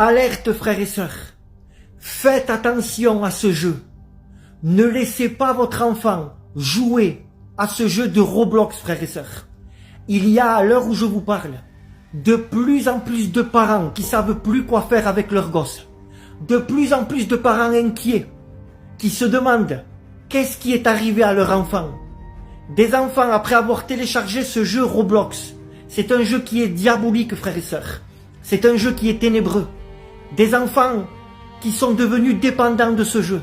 Alerte frères et sœurs, faites attention à ce jeu. Ne laissez pas votre enfant jouer à ce jeu de Roblox frères et sœurs. Il y a à l'heure où je vous parle, de plus en plus de parents qui savent plus quoi faire avec leurs gosses. De plus en plus de parents inquiets qui se demandent qu'est-ce qui est arrivé à leur enfant. Des enfants après avoir téléchargé ce jeu Roblox. C'est un jeu qui est diabolique frères et sœurs. C'est un jeu qui est ténébreux. Des enfants qui sont devenus dépendants de ce jeu.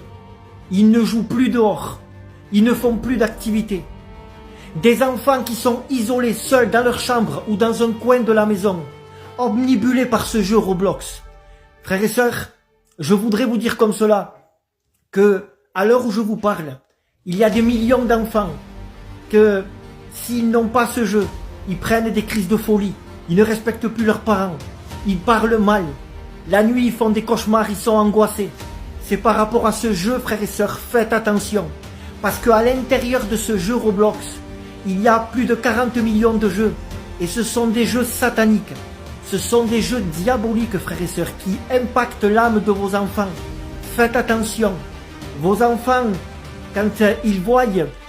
Ils ne jouent plus dehors. Ils ne font plus d'activités. Des enfants qui sont isolés seuls dans leur chambre ou dans un coin de la maison, omnibulés par ce jeu Roblox. Frères et sœurs, je voudrais vous dire comme cela, que à l'heure où je vous parle, il y a des millions d'enfants que s'ils n'ont pas ce jeu, ils prennent des crises de folie, ils ne respectent plus leurs parents, ils parlent mal, la nuit ils font des cauchemars, ils sont angoissés. C'est par rapport à ce jeu, frères et sœurs, faites attention, parce qu'à l'intérieur de ce jeu Roblox, il y a plus de 40 millions de jeux, et ce sont des jeux sataniques, ce sont des jeux diaboliques, frères et sœurs, qui impactent l'âme de vos enfants. Faites attention, vos enfants, quand ils voient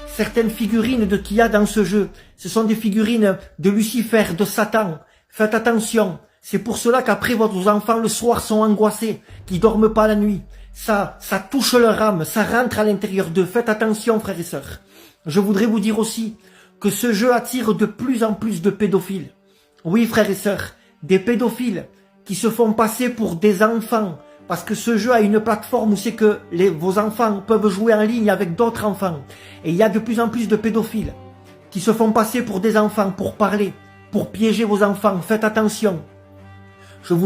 certaines figurines qu'il y a dans ce jeu, ce sont des figurines de Lucifer, de Satan. Faites attention, c'est pour cela qu'après vos enfants le soir sont angoissés, qu'ils dorment pas la nuit. Ça touche leur âme, ça rentre à l'intérieur d'eux. Faites attention frères et sœurs. Je voudrais vous dire aussi que ce jeu attire de plus en plus de pédophiles. Oui frères et sœurs, des pédophiles qui se font passer pour des enfants. Parce que ce jeu a une plateforme où c'est que vos enfants peuvent jouer en ligne avec d'autres enfants. Et il y a de plus en plus de pédophiles qui se font passer pour des enfants, pour parler, pour piéger vos enfants. Faites attention. Je voudrais